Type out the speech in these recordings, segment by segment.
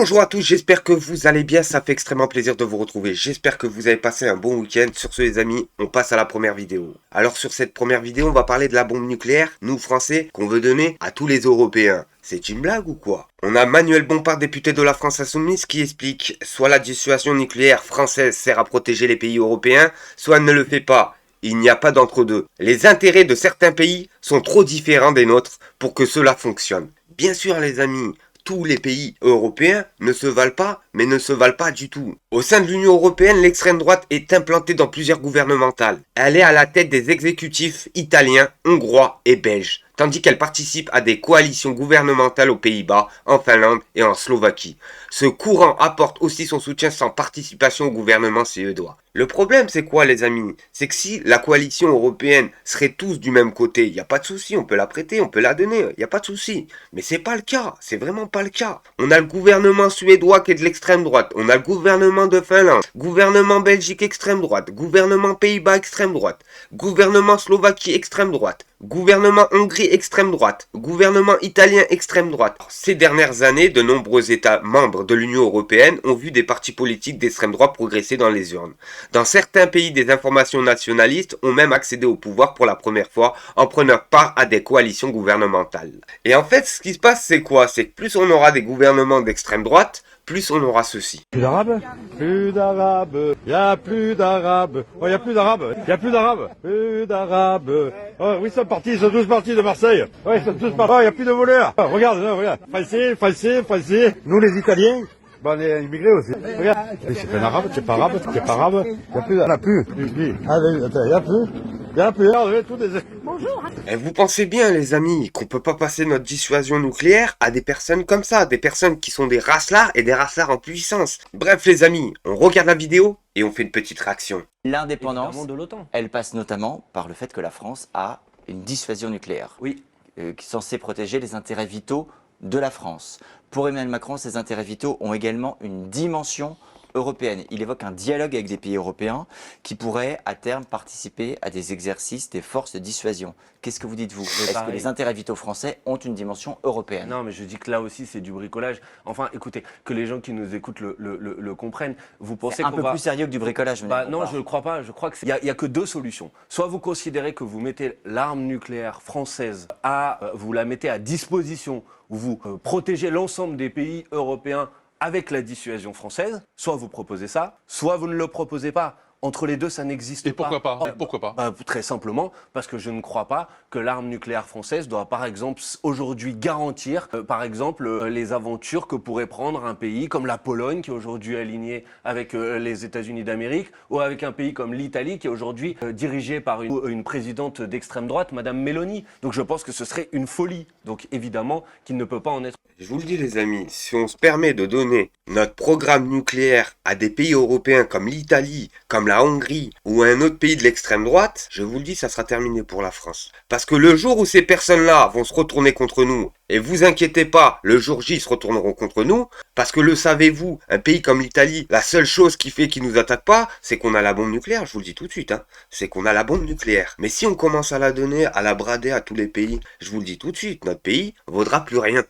Bonjour à tous, j'espère que vous allez bien, ça fait extrêmement plaisir de vous retrouver. J'espère que vous avez passé un bon week-end. Sur ce les amis, on passe à la première vidéo. Alors sur cette première vidéo, on va parler de la bombe nucléaire, nous français, qu'on veut donner à tous les Européens. C'est une blague ou quoi? On a Manuel Bompard, député de la France Insoumise, qui explique soit la dissuasion nucléaire française sert à protéger les pays européens, soit elle ne le fait pas. Il n'y a pas d'entre-deux. Les intérêts de certains pays sont trop différents des nôtres pour que cela fonctionne. Bien sûr les amis, tous les pays européens ne se valent pas, mais ne se valent pas du tout. Au sein de l'Union européenne, l'extrême droite est implantée dans plusieurs gouvernementales. Elle est à la tête des exécutifs italiens, hongrois et belges, tandis qu'elle participe à des coalitions gouvernementales aux Pays-Bas, en Finlande et en Slovaquie. Ce courant apporte aussi son soutien sans participation au gouvernement suédois. Le problème c'est quoi les amis? C'est que si la coalition européenne serait tous du même côté, il n'y a pas de souci, on peut la prêter, on peut la donner, il n'y a pas de souci. Mais c'est pas le cas, c'est vraiment pas le cas. On a le gouvernement suédois qui est de l'extrême droite, on a le gouvernement de Finlande, gouvernement Belgique extrême droite, gouvernement Pays-Bas extrême droite, gouvernement Slovaquie extrême droite, gouvernement Hongrie extrême droite, gouvernement italien extrême droite. Ces dernières années, de nombreux États membres de l'Union européenne ont vu des partis politiques d'extrême droite progresser dans les urnes. Dans certains pays, des informations nationalistes ont même accédé au pouvoir pour la première fois en prenant part à des coalitions gouvernementales. Et en fait, ce qui se passe, c'est quoi? C'est que plus on aura des gouvernements d'extrême droite, plus on aura ceci. Plus d'arabes? Plus d'arabes, y'a plus d'arabes. Oh, y'a plus d'arabes, y'a plus d'arabes. Plus d'arabes. Oh, oui, ils sont tous partis de Marseille. Ouais, ils sont tous partis. Oh, y'a plus de voleurs. Oh, regarde, regarde. Français. Nous, les Italiens, on est immigrés aussi. Regarde. C'est pas un arabe, c'est pas arabe, c'est pas arabe. Y'a plus d'arabes. Y'a plus. Regarde, tous des... Bonjour. Et vous pensez bien les amis qu'on peut pas passer notre dissuasion nucléaire à des personnes comme ça, des personnes qui sont des racelards et des racelards en puissance. Bref les amis, on regarde la vidéo et on fait une petite réaction. L'indépendance de l'OTAN, elle passe notamment par le fait que la France a une dissuasion nucléaire. Oui. Qui est censée protéger les intérêts vitaux de la France. Pour Emmanuel Macron, ces intérêts vitaux ont également une dimension européenne. Il évoque un dialogue avec des pays européens qui pourraient à terme participer à des exercices des forces de dissuasion. Qu'est-ce que vous dites vous? Est-ce que les intérêts vitaux français ont une dimension européenne? Non, mais je dis que là aussi c'est du bricolage. Enfin, écoutez, que les gens qui nous écoutent le comprennent. Vous pensez un peu plus sérieux que du bricolage? Non, je ne crois pas. Je crois qu'il y a que deux solutions. Soit vous considérez que vous mettez l'arme nucléaire française vous la mettez à disposition, vous protégez l'ensemble des pays européens avec la dissuasion française, soit vous proposez ça, soit vous ne le proposez pas. Entre les deux, ça n'existe pas. Et pourquoi pas? Pourquoi pas? Très simplement, parce que je ne crois pas que l'arme nucléaire française doit, par exemple, aujourd'hui garantir, par exemple, les aventures que pourrait prendre un pays comme la Pologne, qui est aujourd'hui aligné avec les États-Unis d'Amérique, ou avec un pays comme l'Italie, qui est aujourd'hui dirigé par une présidente d'extrême droite, Madame Meloni. Donc je pense que ce serait une folie. Donc évidemment qu'il ne peut pas en être. Je vous le dis les amis, si on se permet de donner notre programme nucléaire à des pays européens comme l'Italie, comme la Hongrie ou un autre pays de l'extrême droite, je vous le dis, ça sera terminé pour la France. Parce que le jour où ces personnes-là vont se retourner contre nous, et vous inquiétez pas, le jour J ils se retourneront contre nous, parce que le savez-vous, un pays comme l'Italie, la seule chose qui fait qu'ils nous attaquent pas, c'est qu'on a la bombe nucléaire, je vous le dis tout de suite, c'est qu'on a la bombe nucléaire. Mais si on commence à la donner, à la brader à tous les pays, je vous le dis tout de suite, notre pays vaudra plus rien.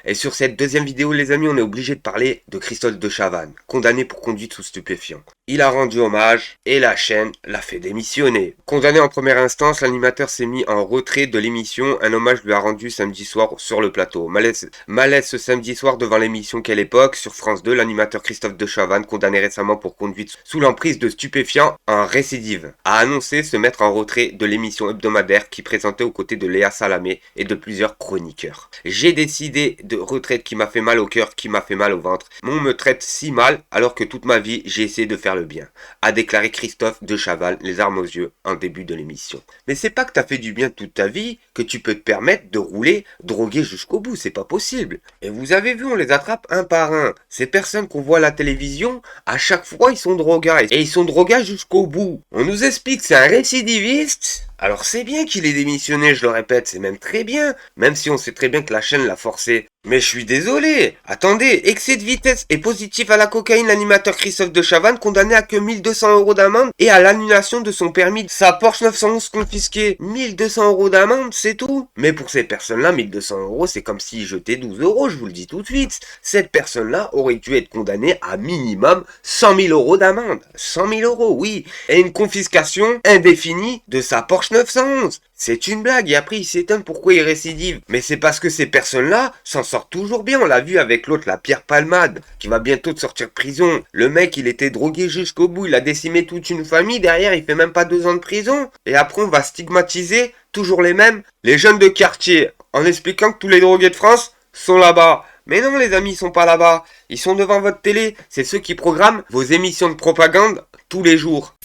Et sur cette deuxième vidéo les amis, on est obligé de parler de Christophe de Chavannes, condamné pour conduite sous stupéfiant. Il a rendu hommage et la chaîne l'a fait démissionner. Condamné en première instance, l'animateur s'est mis en retrait de l'émission. Un hommage lui a rendu samedi soir sur le plateau. Malaise ce samedi soir devant l'émission Quelle époque sur France 2, l'animateur Christophe de Chavannes, condamné récemment pour conduite sous l'emprise de stupéfiants en récidive, a annoncé se mettre en retrait de l'émission hebdomadaire qui présentait aux côtés de Léa Salamé et de plusieurs chroniqueurs. J'ai décidé de retraite qui m'a fait mal au cœur, qui m'a fait mal au ventre. On me traite si mal alors que toute ma vie j'ai essayé de faire le bien, a déclaré Christophe de Chavannes, les armes aux yeux, en début de l'émission. Mais c'est pas que t'as fait du bien toute ta vie que tu peux te permettre de rouler drogué jusqu'au bout, c'est pas possible. Et vous avez vu, on les attrape un par un. Ces personnes qu'on voit à la télévision, à chaque fois ils sont drogas, et ils sont drogas jusqu'au bout. On nous explique que c'est un récidiviste, Alors c'est bien qu'il ait démissionné, je le répète, c'est même très bien, même si on sait très bien que la chaîne l'a forcé. Mais je suis désolé. Attendez, excès de vitesse et positif à la cocaïne, l'animateur Christophe de Chavannes condamné à que 1 200 € d'amende et à l'annulation de son permis. Sa Porsche 911 confisquée. 1 200 € d'amende, c'est tout. Mais pour ces personnes-là, 1 200 €, c'est comme s'ils jetaient 12 €, je vous le dis tout de suite. Cette personne-là aurait dû être condamnée à minimum 100 000 € d'amende. 100 000 €, oui. Et une confiscation indéfinie de sa Porsche 911. C'est une blague, et après il s'étonne pourquoi il récidive. Mais c'est parce que ces personnes-là s'en sortent toujours bien. On l'a vu avec l'autre, la Pierre Palmade, qui va bientôt sortir de prison. Le mec, il était drogué jusqu'au bout, il a décimé toute une famille. Derrière, il fait même pas 2 ans de prison. Et après, on va stigmatiser, toujours les mêmes, les jeunes de quartier, en expliquant que tous les drogués de France sont là-bas. Mais non, les amis, ils sont pas là-bas. Ils sont devant votre télé. C'est ceux qui programment vos émissions de propagande tous les jours.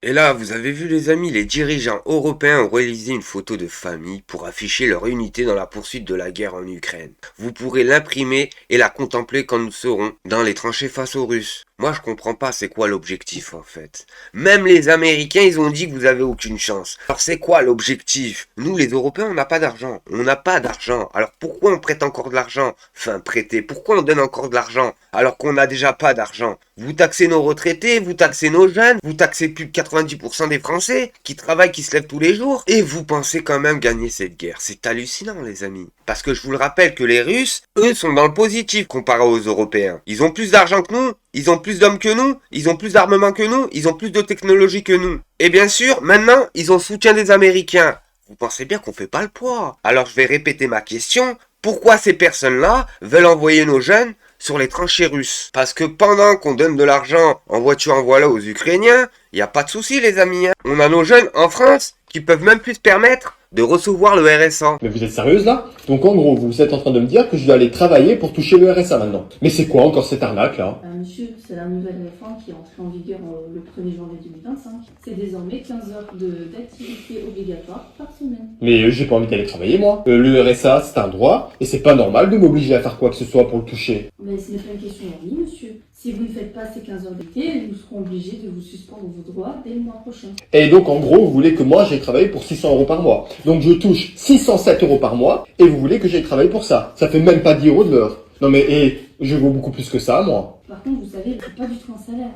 Et là, vous avez vu les amis, les dirigeants européens ont réalisé une photo de famille pour afficher leur unité dans la poursuite de la guerre en Ukraine. Vous pourrez l'imprimer et la contempler quand nous serons dans les tranchées face aux Russes. Moi, je comprends pas c'est quoi l'objectif en fait. Même les Américains, ils ont dit que vous avez aucune chance. Alors c'est quoi l'objectif? Nous, les Européens, on n'a pas d'argent. On n'a pas d'argent. Alors pourquoi on prête encore de l'argent? Enfin, prêter. Pourquoi on donne encore de l'argent alors qu'on n'a déjà pas d'argent? Vous taxez nos retraités, vous taxez nos jeunes, vous taxez plus de 90% des Français qui travaillent, qui se lèvent tous les jours. Et vous pensez quand même gagner cette guerre. C'est hallucinant, les amis. Parce que je vous le rappelle que les Russes, eux, sont dans le positif comparé aux Européens. Ils ont plus d'argent que nous, ils ont plus d'hommes que nous, ils ont plus d'armement que nous, ils ont plus de technologie que nous. Et bien sûr, maintenant, ils ont le soutien des Américains. Vous pensez bien qu'on fait pas le poids. Alors je vais répéter ma question. Pourquoi ces personnes-là veulent envoyer nos jeunes sur les tranchées russes? Parce que pendant qu'on donne de l'argent en voiture en voilà aux Ukrainiens, il n'y a pas de souci les amis. On a nos jeunes en France qui peuvent même plus se permettre de recevoir le RSA. Mais vous êtes sérieuse là? Donc en gros, vous êtes en train de me dire que je dois aller travailler pour toucher le RSA maintenant. Mais c'est quoi encore cette arnaque là? Monsieur, c'est la nouvelle réforme qui est entrée en vigueur le 1er janvier 2025. C'est désormais 15 heures d'activité obligatoire par semaine. Mais j'ai pas envie d'aller travailler moi. Le RSA c'est un droit et c'est pas normal de m'obliger à faire quoi que ce soit pour le toucher. Mais ce n'est pas une question d'envie, monsieur. Si vous ne faites pas ces 15 heures d'été, nous serons obligés de vous suspendre vos droits dès le mois prochain. Et donc en gros, vous voulez que moi j'aille travailler pour 600 € par mois. Donc je touche 607 € par mois et vous voulez que j'aille travailler pour ça. Ça fait même pas 10 € de l'heure. Non mais je vaux beaucoup plus que ça moi. Par contre, vous savez, c'est pas du tout un salaire.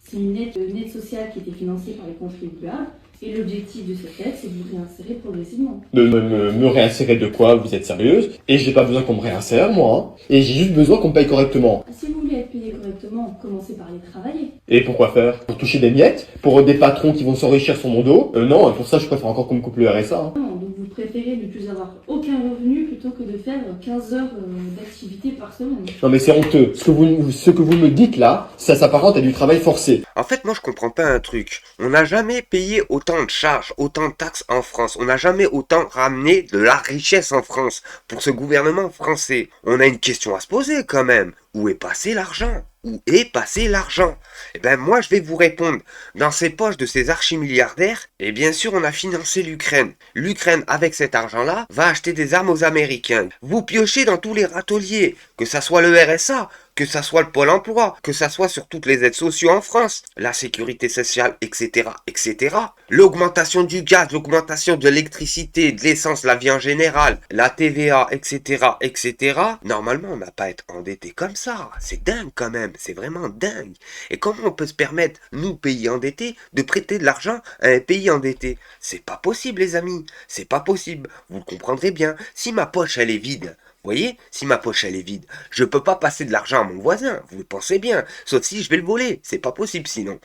C'est une aide sociale qui était financée par les contribuables. Et l'objectif de cette aide, c'est de vous réinsérer progressivement. De me réinsérer de quoi? Vous êtes sérieuse? Et j'ai pas besoin qu'on me réinsère moi. Et j'ai juste besoin qu'on me paye correctement. Si vous voulez être payé correctement, commencez par aller travailler. Et pourquoi faire? Pour toucher des miettes? Pour des patrons qui vont s'enrichir sur mon dos? Non, pour ça je préfère encore qu'on me coupe le RSA. Hein. Non, donc vous préférez ne plus avoir aucun revenu plutôt que de faire 15 heures d'activité par semaine. Non mais c'est honteux. Ce que vous me dites là, ça s'apparente à du travail forcé. En fait, moi, je comprends pas un truc. On n'a jamais payé autant de charges, autant de taxes en France. On n'a jamais autant ramené de la richesse en France pour ce gouvernement français. On a une question à se poser quand même. Où est passé l'argent? Où est passé l'argent? Eh ben moi je vais vous répondre. Dans ces poches de ces archimilliardaires, et bien sûr on a financé l'Ukraine. L'Ukraine avec cet argent-là va acheter des armes aux Américains. Vous piochez dans tous les râteliers, que ça soit le RSA, que ça soit le Pôle emploi, que ça soit sur toutes les aides sociales en France, la sécurité sociale, etc., etc. L'augmentation du gaz, l'augmentation de l'électricité, de l'essence, la vie en général, la TVA, etc., etc. Normalement, on n'a pas à être endetté comme ça. C'est dingue quand même, c'est vraiment dingue. Et comment on peut se permettre, nous, pays endettés, de prêter de l'argent à un pays endetté? C'est pas possible, les amis. C'est pas possible. Vous le comprendrez bien. Si ma poche, elle est vide, vous voyez, si ma poche elle est vide, je peux pas passer de l'argent à mon voisin, vous le pensez bien, sauf si je vais le voler, c'est pas possible sinon.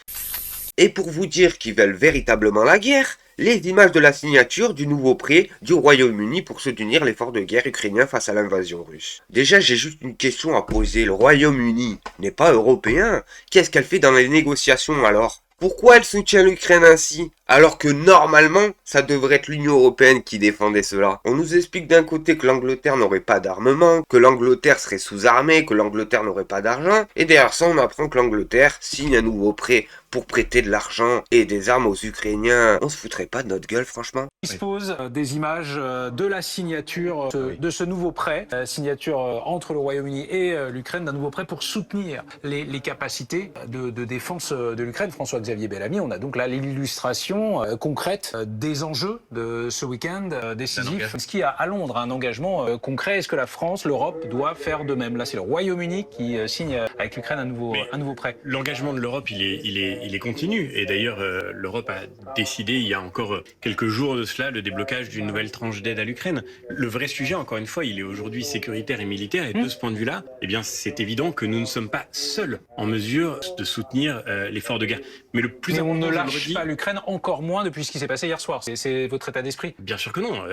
Et pour vous dire qu'ils veulent véritablement la guerre, les images de la signature du nouveau prêt du Royaume-Uni pour soutenir l'effort de guerre ukrainien face à l'invasion russe. Déjà, j'ai juste une question à poser, le Royaume-Uni n'est pas européen, qu'est-ce qu'elle fait dans les négociations alors? Pourquoi elle soutient l'Ukraine ainsi? Alors que normalement, ça devrait être l'Union Européenne qui défendait cela. On nous explique d'un côté que l'Angleterre n'aurait pas d'armement, que l'Angleterre serait sous-armée, que l'Angleterre n'aurait pas d'argent, et derrière ça, on apprend que l'Angleterre signe un nouveau prêt pour prêter de l'argent et des armes aux Ukrainiens. On se foutrait pas de notre gueule, franchement? Dispose des images de la signature de ce nouveau prêt, signature entre le Royaume-Uni et l'Ukraine, d'un nouveau prêt pour soutenir les capacités de défense de l'Ukraine. François-Xavier Bellamy, on a donc là l'illustration concrète des enjeux de ce week-end décisif. Ce qui a à Londres un engagement concret. Est-ce que la France, l'Europe doit faire de même? Là, c'est le Royaume-Uni qui signe avec l'Ukraine un nouveau prêt. L'engagement de l'Europe, il est continu. Et d'ailleurs, l'Europe a décidé il y a encore quelques jours de cela le déblocage d'une nouvelle tranche d'aide à l'Ukraine. Le vrai sujet, encore une fois, il est aujourd'hui sécuritaire et militaire. Et de ce point de vue-là, eh bien, c'est évident que nous ne sommes pas seuls en mesure de soutenir l'effort de guerre. Mais le plus on important, ne lâche pas l'Ukraine, encore moins depuis ce qui s'est passé hier soir. C'est votre état d'esprit? Bien sûr que non.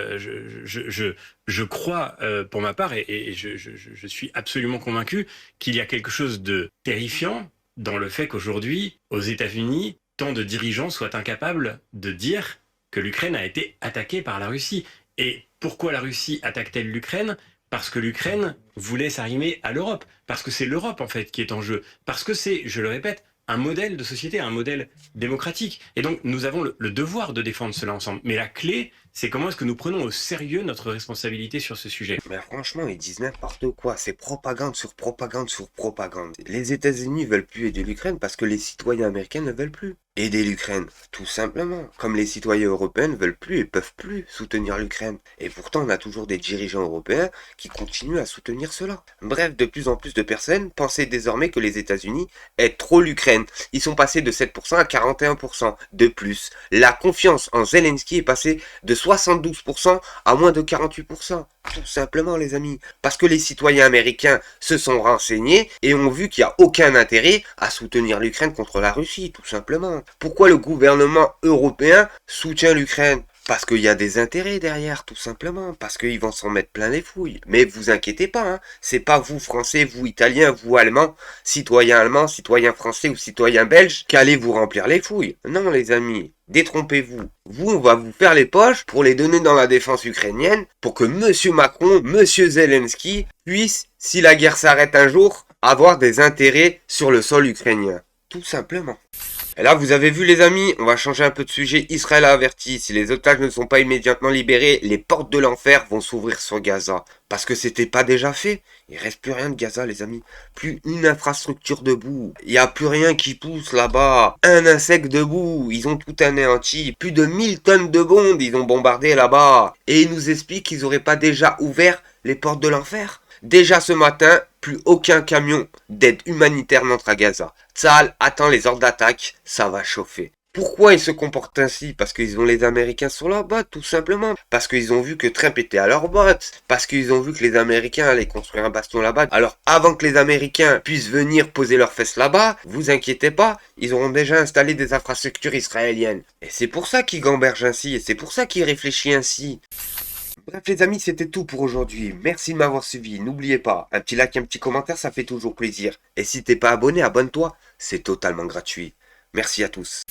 Je crois, pour ma part, et je suis absolument convaincu qu'il y a quelque chose de terrifiant dans le fait qu'aujourd'hui, aux États-Unis, tant de dirigeants soient incapables de dire que l'Ukraine a été attaquée par la Russie. Et pourquoi la Russie attaque-t-elle l'Ukraine? Parce que l'Ukraine voulait s'arrimer à l'Europe. Parce que c'est l'Europe, en fait, qui est en jeu. Parce que c'est, je le répète, un modèle de société, un modèle démocratique. Et donc, nous avons le devoir de défendre cela ensemble. Mais la clé, c'est comment est-ce que nous prenons au sérieux notre responsabilité sur ce sujet. Mais franchement, ils disent n'importe quoi. C'est propagande sur propagande sur propagande. Les États-Unis veulent plus aider l'Ukraine parce que les citoyens américains ne veulent plus aider l'Ukraine, tout simplement. Comme les citoyens européens ne veulent plus et peuvent plus soutenir l'Ukraine. Et pourtant, on a toujours des dirigeants européens qui continuent à soutenir cela. Bref, de plus en plus de personnes pensaient désormais que les États-Unis aident trop l'Ukraine. Ils sont passés de 7% à 41%. De plus, la confiance en Zelensky est passée de 72% à moins de 48%. Tout simplement, les amis. Parce que les citoyens américains se sont renseignés et ont vu qu'il n'y a aucun intérêt à soutenir l'Ukraine contre la Russie, tout simplement. Pourquoi le gouvernement européen soutient l'Ukraine? Parce qu'il y a des intérêts derrière, tout simplement. Parce qu'ils vont s'en mettre plein les fouilles. Mais vous inquiétez pas, hein. C'est pas vous Français, vous Italiens, vous Allemands, citoyens français ou citoyens belges, qui allez vous remplir les fouilles. Non, les amis. Détrompez-vous. Vous, on va vous faire les poches pour les donner dans la défense ukrainienne pour que Monsieur Macron, Monsieur Zelensky puissent, si la guerre s'arrête un jour, avoir des intérêts sur le sol ukrainien. Tout simplement. Et là, vous avez vu les amis, on va changer un peu de sujet. Israël a averti, si les otages ne sont pas immédiatement libérés, les portes de l'enfer vont s'ouvrir sur Gaza. Parce que c'était pas déjà fait. Il reste plus rien de Gaza, les amis. Plus une infrastructure debout. Il n'y a plus rien qui pousse là-bas. Un insecte debout. Ils ont tout anéanti. Plus de 1000 tonnes de bombes, ils ont bombardé là-bas. Et ils nous expliquent qu'ils n'auraient pas déjà ouvert les portes de l'enfer. Déjà ce matin, plus aucun camion d'aide humanitaire n'entre à Gaza. Tsahal attend les ordres d'attaque, ça va chauffer. Pourquoi ils se comportent ainsi? Parce qu'ils ont les Américains sur leur botte, tout simplement. Parce qu'ils ont vu que Trump était à leur botte. Parce qu'ils ont vu que les Américains allaient construire un bastion là-bas. Alors, avant que les Américains puissent venir poser leurs fesses là-bas, vous inquiétez pas, ils auront déjà installé des infrastructures israéliennes. Et c'est pour ça qu'ils gambergent ainsi, et c'est pour ça qu'ils réfléchissent ainsi. Bref les amis, c'était tout pour aujourd'hui. Merci de m'avoir suivi. N'oubliez pas, un petit like, un petit commentaire, ça fait toujours plaisir. Et si t'es pas abonné, abonne-toi. C'est totalement gratuit. Merci à tous.